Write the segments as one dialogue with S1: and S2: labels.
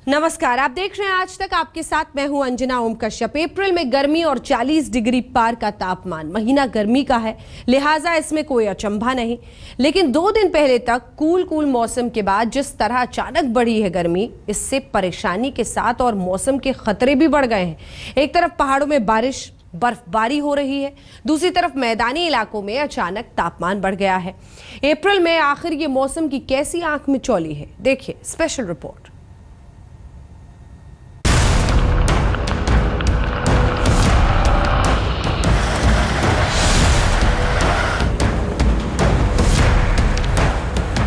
S1: नमस्कार, आप देख रहे हैं आज तक। आपके साथ मैं हूं अंजना ओम कश्यप। अप्रैल में गर्मी और 40 डिग्री पार का तापमान। महीना गर्मी का है, लिहाजा इसमें कोई अचंभा नहीं। लेकिन 2 दिन पहले तक कूल मौसम के बाद जिस तरह अचानक बढ़ी है गर्मी, इससे परेशानी के साथ और मौसम के खतरे भी बढ़ गए हैं। एक तरफ पहाड़ों में बारिश बर्फबारी हो रही है, दूसरी तरफ मैदानी इलाकों में अचानक तापमान बढ़ गया है। अप्रैल में आखिर ये मौसम की कैसी आंख मिचौली है, देखिए स्पेशल रिपोर्ट।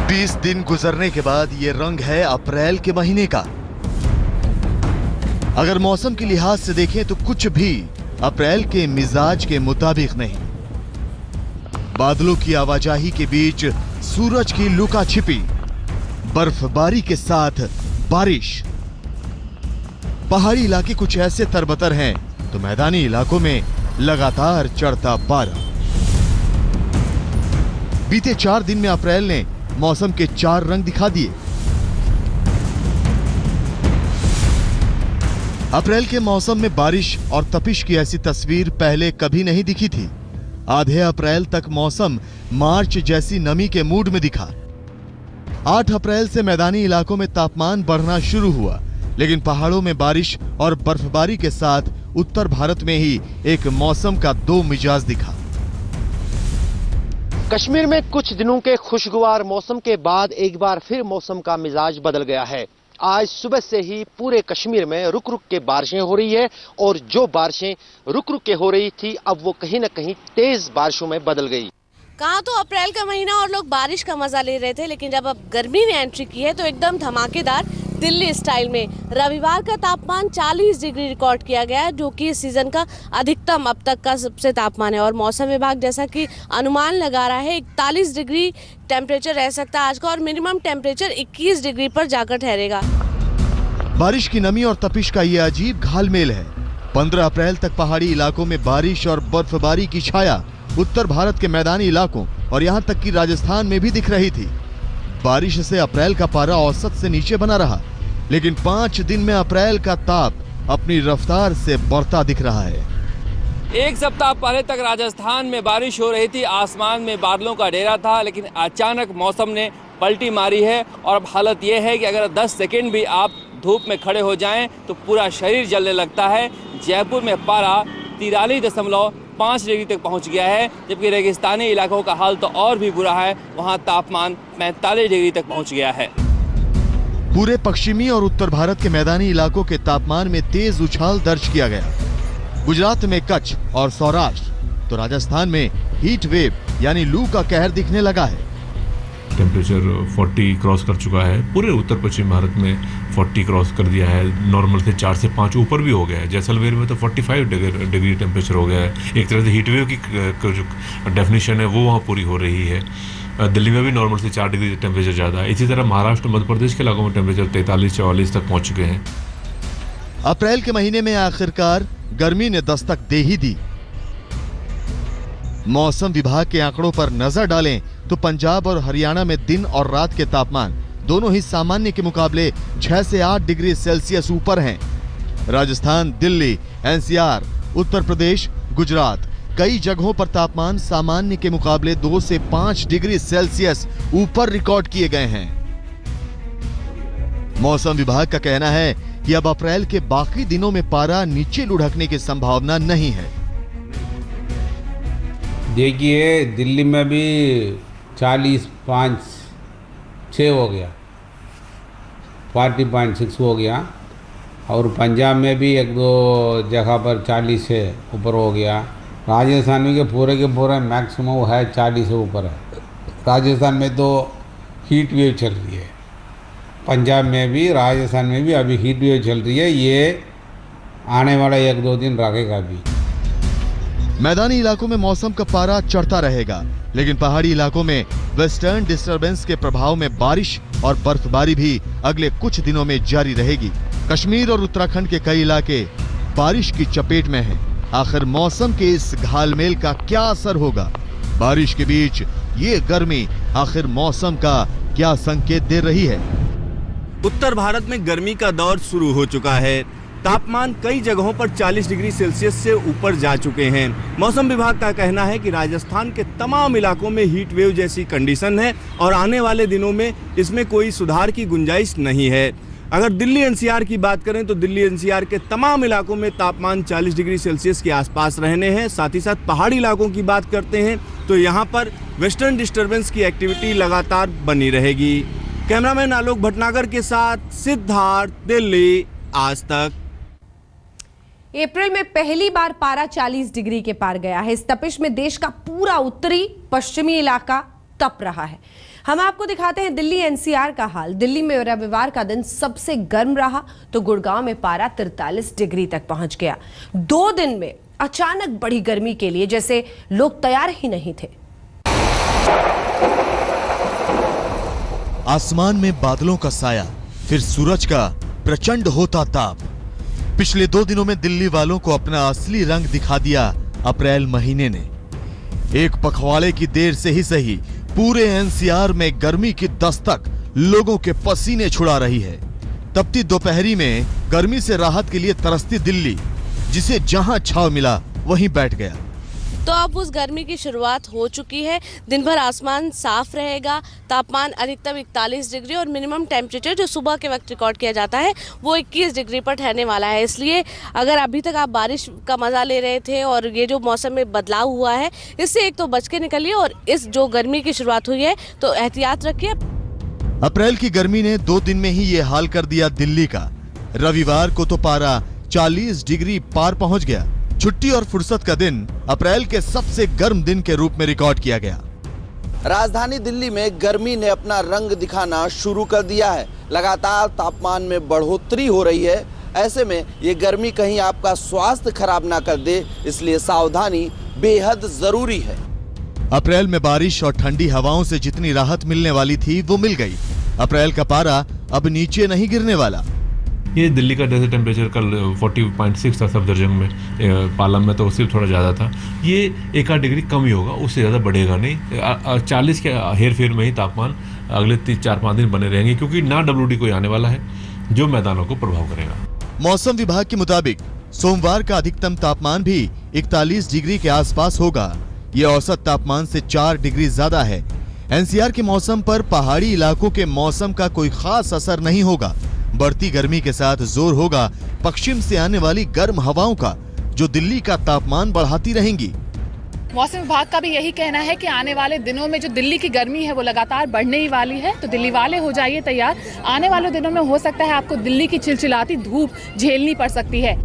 S2: बीस दिन गुजरने के बाद ये रंग है अप्रैल के महीने का। अगर मौसम के लिहाज से देखें तो कुछ भी अप्रैल के मिजाज के मुताबिक नहीं। बादलों की आवाजाही के बीच सूरज की लुका छिपी, बर्फबारी के साथ बारिश। पहाड़ी इलाके कुछ ऐसे तरबतर हैं तो मैदानी इलाकों में लगातार चढ़ता पारा। बीते 4 दिन में अप्रैल ने मौसम के 4 रंग दिखा दिए। अप्रैल के मौसम में बारिश और तपिश की ऐसी तस्वीर पहले कभी नहीं दिखी थी। आधे अप्रैल तक मौसम मार्च जैसी नमी के मूड में दिखा। 8 अप्रैल से मैदानी इलाकों में तापमान बढ़ना शुरू हुआ, लेकिन पहाड़ों में बारिश और बर्फबारी के साथ उत्तर भारत में ही एक मौसम का 2 मिजाज दिखा।
S3: कश्मीर में कुछ दिनों के खुशगवार मौसम के बाद एक बार फिर मौसम का मिजाज बदल गया है। आज सुबह से ही पूरे कश्मीर में रुक रुक के बारिशें हो रही है और जो बारिशें रुक रुक के हो रही थी अब वो कहीं ना कहीं तेज बारिशों में बदल गई।
S4: कहा तो अप्रैल का महीना और लोग बारिश का मजा ले रहे थे, लेकिन जब अब गर्मी ने एंट्री की है तो एकदम धमाकेदार दिल्ली स्टाइल में रविवार का तापमान 40 डिग्री रिकॉर्ड किया गया है, जो कि इस सीजन का अधिकतम अब तक का सबसे तापमान है। और मौसम विभाग जैसा कि अनुमान लगा रहा है 41 डिग्री टेम्परेचर रह सकता है आज का, और मिनिमम टेम्परेचर 21 डिग्री पर जाकर ठहरेगा।
S2: बारिश की नमी और तपिश का ये अजीब घालमेल है। 15 अप्रैल तक पहाड़ी इलाकों में बारिश और बर्फबारी की छाया उत्तर भारत के मैदानी इलाकों और यहाँ तक कि राजस्थान में भी दिख रही थी। बारिश से अप्रैल का पारा औसत से नीचे बना रहा, लेकिन 5 दिन में अप्रैल का ताप अपनी रफ्तार से बढ़ता दिख रहा है।
S5: एक सप्ताह पहले तक राजस्थान में बारिश हो रही थी, आसमान में बादलों का डेरा था, लेकिन अचानक मौसम ने पलटी मारी है और अब हालत यह है कि अगर 10 सेकेंड भी आप धूप में खड़े हो जाएं तो पूरा शरीर जलने लगता है। जयपुर में पारा 43.5 डिग्री तक पहुंच गया है, जबकि रेगिस्तानी इलाकों का हाल तो और भी बुरा है, वहां तापमान 45 डिग्री तक पहुंच गया है।
S2: पूरे पश्चिमी और उत्तर भारत के मैदानी इलाकों के तापमान में तेज उछाल दर्ज किया गया। गुजरात में कच्छ और सौराष्ट्र तो राजस्थान में हीट वेव यानी लू का कहर दिखने लगा है।
S6: टेम्परेचर 40 क्रॉस कर चुका है। पूरे उत्तर पश्चिम भारत में 40 क्रॉस कर दिया है। नॉर्मल से 4 से 5 ऊपर भी हो गया है। जैसलमेर में तो 45 डिग्री टेम्परेचर हो गया है। एक तरह से हीट वेव की जो डेफिनेशन है वो वहाँ पूरी हो रही है। दिल्ली में भी नॉर्मल से 4 डिग्री टेम्परेचर ज़्यादा है। इसी तरह महाराष्ट्र मध्य प्रदेश के इलाकों में टेम्परेचर 43-44 तक पहुँच चुके हैं।
S2: अप्रैल के महीने में आखिरकार गर्मी ने दस्तक दे ही दी। मौसम विभाग के आंकड़ों पर नजर डालें तो पंजाब और हरियाणा में दिन और रात के तापमान दोनों ही सामान्य के मुकाबले 6 से 8 डिग्री सेल्सियस ऊपर हैं। राजस्थान, दिल्ली, एनसीआर, उत्तर प्रदेश, गुजरात कई जगहों पर तापमान सामान्य के मुकाबले 2 से 5 डिग्री सेल्सियस ऊपर रिकॉर्ड किए गए हैं। मौसम विभाग का कहना है कि अब अप्रैल के बाकी दिनों में पारा नीचे लुढ़कने की संभावना नहीं है।
S7: देखिए दिल्ली में भी 40.5-6 हो गया, 40.6 हो गया, और पंजाब में भी 1-2 जगह पर 40 से ऊपर हो गया। राजस्थान में के पूरे मैक्सिमम है 40 से ऊपर है। राजस्थान में तो हीट वेव चल रही है। पंजाब में भी, राजस्थान में भी अभी हीट वेव चल रही है। ये आने वाला 1-2 दिन रहेगा भी।
S2: मैदानी इलाकों में मौसम का पारा चढ़ता रहेगा, लेकिन पहाड़ी इलाकों में वेस्टर्न डिस्टर्बेंस के प्रभाव में बारिश और बर्फबारी भी अगले कुछ दिनों में जारी रहेगी। कश्मीर और उत्तराखंड के कई इलाके बारिश की चपेट में हैं। आखिर मौसम के इस घालमेल का क्या असर होगा? बारिश के बीच ये गर्मी आखिर मौसम का क्या संकेत दे रही है?
S8: उत्तर भारत में गर्मी का दौर शुरू हो चुका है। तापमान कई जगहों पर 40 डिग्री सेल्सियस से ऊपर जा चुके हैं। मौसम विभाग का कहना है कि राजस्थान के तमाम इलाकों में हीट वेव जैसी कंडीशन है और आने वाले दिनों में इसमें कोई सुधार की गुंजाइश नहीं है। अगर दिल्ली एनसीआर की बात करें तो दिल्ली एनसीआर के तमाम इलाकों में तापमान 40 डिग्री सेल्सियस के आसपास रहने हैं। साथ ही साथ पहाड़ी इलाकों की बात करते हैं तो यहाँ पर वेस्टर्न डिस्टर्बेंस की एक्टिविटी लगातार बनी रहेगी। कैमरामैन आलोक भटनागर के साथ सिद्धार्थ, दिल्ली आज तक।
S1: अप्रैल में पहली बार पारा 40 डिग्री के पार गया है। इस तपिश में देश का पूरा उत्तरी पश्चिमी इलाका तप रहा है। हम आपको दिखाते हैं दिल्ली एनसीआर का हाल। दिल्ली में रविवार का दिन सबसे गर्म रहा तो गुड़गांव में पारा 43 डिग्री तक पहुंच गया। 2 दिन में अचानक बढ़ी गर्मी के लिए जैसे लोग तैयार ही नहीं थे।
S2: आसमान में बादलों का साया, फिर सूरज का प्रचंड होता ताप। पिछले 2 दिनों में दिल्ली वालों को अपना असली रंग दिखा दिया अप्रैल महीने ने। एक पखवाड़े की देर से ही सही पूरे एनसीआर में गर्मी की दस्तक लोगों के पसीने छुड़ा रही है। तपती दोपहरी में गर्मी से राहत के लिए तरसती दिल्ली, जिसे जहां छांव मिला वहीं बैठ गया।
S4: तो अब उस गर्मी की शुरुआत हो चुकी है। दिन भर आसमान साफ रहेगा। तापमान अधिकतम 41 डिग्री और मिनिमम टेम्परेचर जो सुबह के वक्त रिकॉर्ड किया जाता है वो 21 डिग्री पर ठहरने वाला है। इसलिए अगर अभी तक आप बारिश का मजा ले रहे थे और ये जो मौसम में बदलाव हुआ है इससे एक तो बच के निकलिए और इस जो गर्मी की शुरुआत हुई है तो एहतियात रखिए।
S2: अप्रैल की गर्मी ने 2 दिन में ही ये हाल कर दिया दिल्ली का। रविवार को तो पारा 40 डिग्री पार पहुंच गया। छुट्टी और फुर्सत का दिन अप्रैल के सबसे गर्म दिन के रूप में रिकॉर्ड किया गया।
S9: राजधानी दिल्ली में गर्मी ने अपना रंग दिखाना शुरू कर दिया है। लगातार तापमान में बढ़ोतरी हो रही है। ऐसे में ये गर्मी कहीं आपका स्वास्थ्य खराब ना कर दे, इसलिए सावधानी बेहद जरूरी है।
S2: अप्रैल में बारिश और ठंडी हवाओं से जितनी राहत मिलने वाली थी वो मिल गई। अप्रैल का पारा अब नीचे नहीं गिरने वाला।
S6: ये दिल्ली का जैसे टेम्परेचर कल 40.6 था सफदरजंग में, पालम में तो उससे थोड़ा ज़्यादा था। ये 1-8 डिग्री कम ही होगा, उससे ज़्यादा बढ़ेगा नहीं। 40 के हेर फेर में ही तापमान अगले 3-4-5 दिन बने रहेंगे, क्योंकि ना WD कोई आने वाला है जो मैदानों को प्रभाव करेगा।
S2: मौसम विभाग के मुताबिक सोमवार का अधिकतम तापमान भी 41 डिग्री के आसपास होगा। ये औसत तापमान से 4 डिग्री ज्यादा है। एनसीआर के मौसम पर पहाड़ी इलाकों के मौसम का कोई खास असर नहीं होगा। बढ़ती गर्मी के साथ जोर होगा पश्चिम से आने वाली गर्म हवाओं का, जो दिल्ली का तापमान बढ़ाती रहेंगी।
S10: मौसम विभाग का भी यही कहना है कि आने वाले दिनों में जो दिल्ली की गर्मी है वो लगातार बढ़ने ही वाली है। तो दिल्ली वाले हो जाइए तैयार। आने वाले दिनों में हो सकता है आपको दिल्ली की चिलचिलाती धूप झेलनी पड़ सकती है।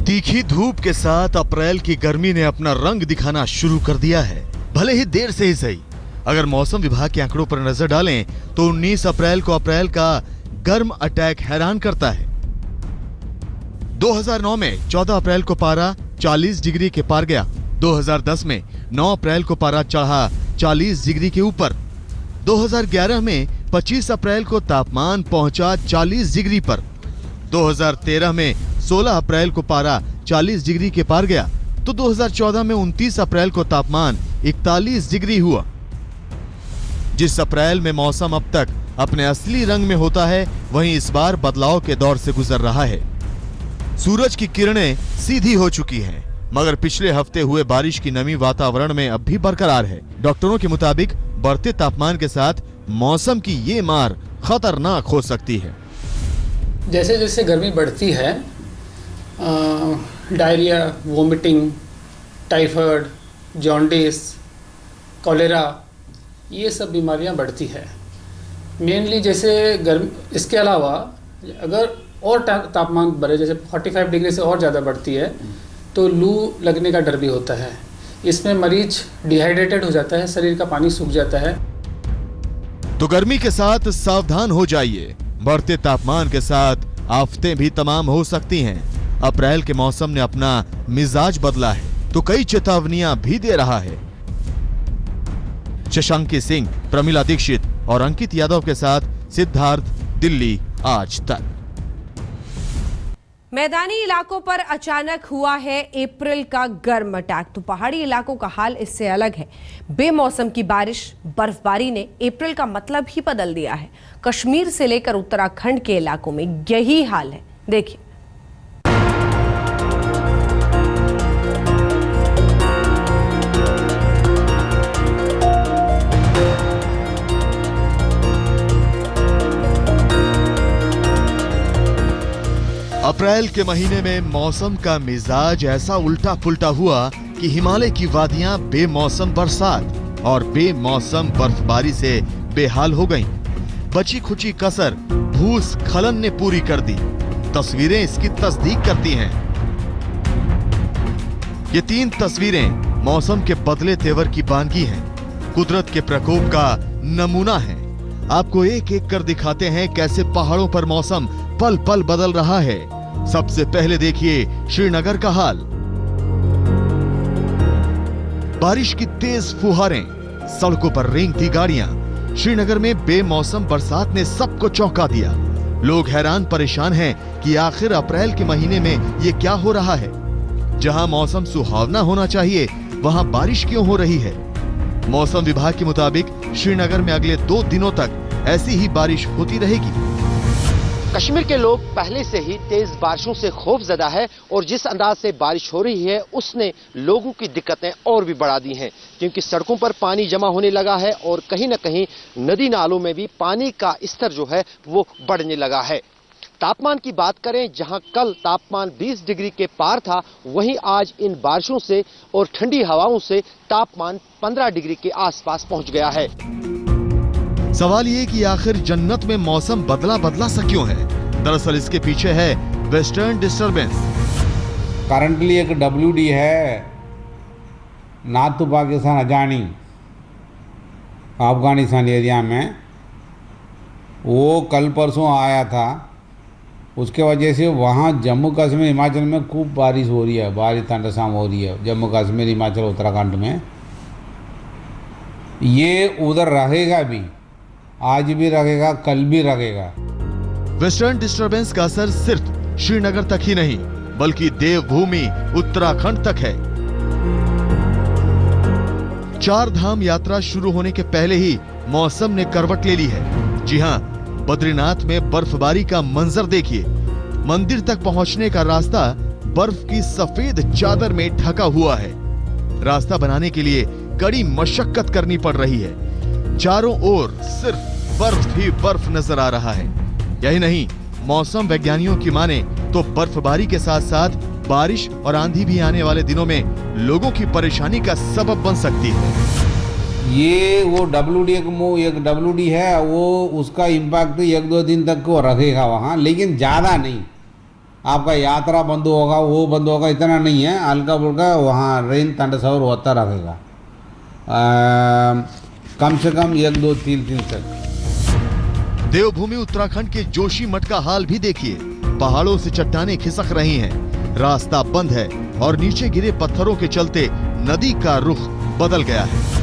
S2: तीखी धूप के साथ अप्रैल की गर्मी ने अपना रंग दिखाना शुरू कर दिया है, भले ही देर से ही सही। अगर मौसम विभाग के आंकड़ों पर नजर डालें तो 19 अप्रैल को अप्रैल का गर्म अटैक हैरान करता है। 2009 में 14 अप्रैल को पारा 40 डिग्री के पार गया। 2010 में 9 अप्रैल को पारा चढ़ा 40 डिग्री के ऊपर। 2011 में 25 अप्रैल को तापमान पहुंचा 40 डिग्री पर। 2013 में 16 अप्रैल को पारा 40 डिग्री के पार गया तो 2014 में 29 अप्रैल को तापमान 41 डिग्री हुआ। जिस अप्रैल में मौसम अब तक अपने असली रंग में होता है, वहीं इस बार बदलाव के दौर से गुजर रहा है। सूरज की किरणें सीधी हो चुकी हैं, मगर पिछले हफ्ते हुए बारिश की नमी वातावरण में अब भी बरकरार है। डॉक्टरों के मुताबिक बढ़ते तापमान के साथ मौसम की ये मार खतरनाक हो सकती है।
S11: जैसे जैसे गर्मी बढ़ती है, diarrhoea, vomiting, typhoid, jaundice, cholera, ये सब बीमारियां बढ़ती है। मेनली जैसे इसके अलावा अगर और तापमान बढ़े, जैसे 45 डिग्री से और ज़्यादा बढ़ती है तो लू लगने का डर भी होता है। इसमें मरीज डिहाइड्रेटेड हो जाता है, शरीर का पानी सूख जाता है।
S2: तो गर्मी के साथ सावधान हो जाइए। बढ़ते तापमान के साथ आफतें भी तमाम हो सकती हैं। अप्रैल के मौसम ने अपना मिजाज बदला है तो कई चेतावनियां भी दे रहा है। शशांकी सिंह, प्रमिला दीक्षित और अंकित यादव के साथ सिद्धार्थ, दिल्ली आज तक।
S1: मैदानी इलाकों पर अचानक हुआ है अप्रैल का गर्म अटैक। तो पहाड़ी इलाकों का हाल इससे अलग है। बेमौसम की बारिश, बर्फबारी ने अप्रैल का मतलब ही बदल दिया है। कश्मीर से लेकर उत्तराखंड के इलाकों में यही हाल है। देखिए।
S2: अप्रैल के महीने में मौसम का मिजाज ऐसा उल्टा पुल्टा हुआ कि हिमालय की वादियां बेमौसम बरसात और बेमौसम बर्फबारी से बेहाल हो गईं। बची खुची कसर भूस्खलन ने पूरी कर दी। तस्वीरें इसकी तस्दीक करती हैं। ये 3 तस्वीरें मौसम के बदले तेवर की बानगी हैं, कुदरत के प्रकोप का नमूना है। आपको एक एक कर दिखाते हैं कैसे पहाड़ों पर मौसम पल पल बदल रहा है। सबसे पहले देखिए श्रीनगर का हाल। बारिश की तेज फुहारें, सड़कों पर रेंगती गाड़ियां। श्रीनगर में बेमौसम बरसात ने सबको चौंका दिया। लोग हैरान परेशान हैं कि आखिर अप्रैल के महीने में ये क्या हो रहा है। जहां मौसम सुहावना होना चाहिए, वहां बारिश क्यों हो रही है। मौसम विभाग के मुताबिक श्रीनगर में अगले 2 दिनों तक ऐसी ही बारिश होती रहेगी।
S3: कश्मीर के लोग पहले से ही तेज बारिशों से खौफजदा है और जिस अंदाज से बारिश हो रही है उसने लोगों की दिक्कतें और भी बढ़ा दी हैं, क्योंकि सड़कों पर पानी जमा होने लगा है और कहीं न कहीं नदी नालों में भी पानी का स्तर जो है वो बढ़ने लगा है। तापमान की बात करें, जहां कल तापमान 20 डिग्री के पार था, वहीं आज इन बारिशों से और ठंडी हवाओं से तापमान 15 डिग्री के आसपास पहुंच गया है।
S2: सवाल ये कि आखिर जन्नत में मौसम बदला बदला सा क्यों है। दरअसल इसके पीछे है वेस्टर्न डिस्टर्बेंस।
S7: करंटली एक WD है, नॉर्थ टू पाकिस्तान अजानी अफगानिस्तान एरिया में, वो कल परसों आया था। उसके वजह से वहाँ जम्मू कश्मीर हिमाचल में खूब बारिश हो रही है, बारिश थंडरस्टॉर्म हो रही है जम्मू कश्मीर हिमाचल उत्तराखंड में। ये उधर रहेगा भी, आज भी रहेगा, कल भी रहेगा।
S2: वेस्टर्न डिस्टर्बेंस का असर सिर्फ श्रीनगर तक ही नहीं बल्कि देवभूमि उत्तराखंड तक है। 4 धाम यात्रा शुरू होने के पहले ही मौसम ने करवट ले ली है। जी हां, बद्रीनाथ में बर्फबारी का मंजर देखिए। मंदिर तक पहुंचने का रास्ता बर्फ की सफेद चादर में ढका हुआ है। रास्ता बनाने के लिए कड़ी मशक्कत करनी पड़ रही है। चारों ओर सिर्फ बर्फ ही बर्फ नजर आ रहा है। यही नहीं, मौसम वैज्ञानिकों की माने तो बर्फबारी के साथ साथ बारिश और आंधी भी आने वाले दिनों में लोगों की परेशानी का सबब बन सकती है।
S7: ये वो एक WD है, वो उसका इम्पैक्ट 1-2 दिन तक वो रहेगा वहाँ, लेकिन ज़्यादा नहीं। आपका यात्रा बंद होगा, वो बंद होगा, इतना नहीं है। हल्का फुल्का वहाँ रेन थंडरस्टॉर्म होता रहेगा, कम से कम 1-2-3 दिन तक।
S2: देवभूमि उत्तराखंड के जोशीमठ का हाल भी देखिए। पहाड़ों से चट्टानें खिसक रही हैं, रास्ता बंद है और नीचे गिरे पत्थरों के चलते नदी का रुख बदल गया है।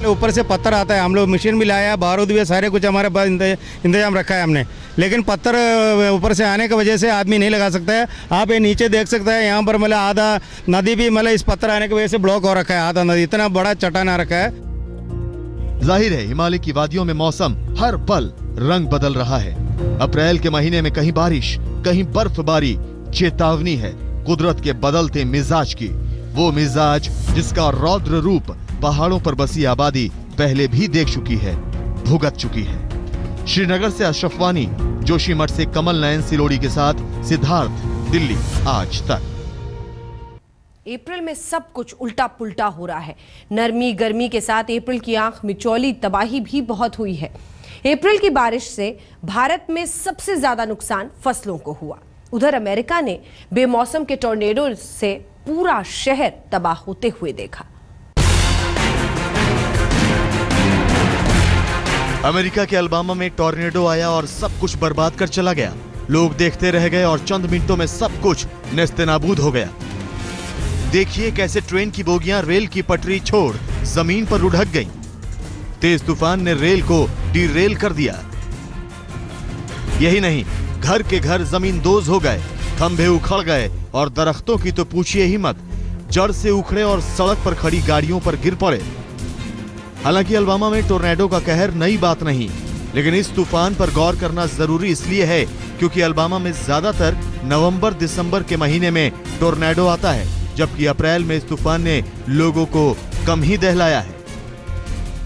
S12: ऊपर से पत्थर आता है, हम लोग मशीन भी लाया है, बारूद भी, सारे कुछ हमारे पास इंतजाम रखा है हमने, लेकिन पत्थर ऊपर से आने की वजह से आदमी नहीं लगा सकता है। आप ये नीचे देख सकते हैं, यहाँ पर मतलब आधा नदी भी मतलब इस पत्थर आने की वजह से ब्लॉक हो रखा है। आधा नदी, इतना बड़ा चट्टान आ रखा है।
S2: जाहिर है हिमालय की वादियों में मौसम हर पल रंग बदल रहा है। अप्रैल के महीने में कहीं बारिश, कहीं बर्फबारी, चेतावनी है कुदरत के बदलते मिजाज की। वो मिजाज जिसका रौद्र रूप पहाड़ों पर बसी आबादी पहले भी देख चुकी है, भुगत चुकी है। श्रीनगर से अशरफ वानी, जोशीमठ से कमल नयन सिलोड़ी के साथ सिद्धार्थ, दिल्ली आज तक।
S1: अप्रैल में सब कुछ उल्टा पुल्टा हो रहा है। नरमी गर्मी के साथ अप्रैल की आंख मिचौली तबाही भी बहुत हुई है। अप्रैल की बारिश से भारत में सबसे ज्यादा नुकसान फसलों को हुआ। उधर अमेरिका ने बेमौसम के टॉर्नेडो से पूरा शहर तबाह होते हुए देखा।
S2: अमेरिका के अल्बामा में टॉर्नेडो आया और सब कुछ बर्बाद कर चला गया। लोग देखते रह गए और चंद मिनटों में सब कुछ नेस्तनाबूद हो गया। देखिए कैसे ट्रेन की बोगियां रेल की पटरी छोड़ जमीन पर उड़क गईं। तेज तूफान ने रेल को डीरेल कर दिया। यही नहीं, घर के घर जमींदोज हो गए। खंभे उखड़ गए और दरख्तों की तो पूछिए ही मत, जड़ से उखड़े और सड़क पर खड़ी गाड़ियों पर गिर पड़े। हालांकि अलबामा में टोर्नेडो का कहर नई बात नहीं, लेकिन इस तूफान पर गौर करना जरूरी इसलिए है क्योंकि अलबामा में ज्यादातर नवंबर दिसंबर के महीने में टोर्नेडो आता है, जबकि अप्रैल में इस तूफान ने लोगों को कम ही दहलाया है।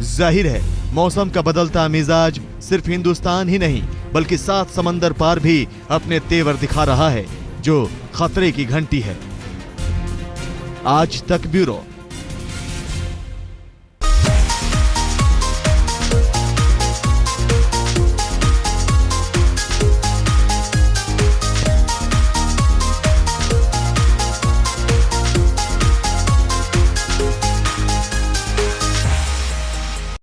S2: जाहिर है मौसम का बदलता मिजाज सिर्फ हिंदुस्तान ही नहीं बल्कि 7 समंदर पार भी अपने तेवर दिखा रहा है, जो खतरे की घंटी है। आज तक ब्यूरो।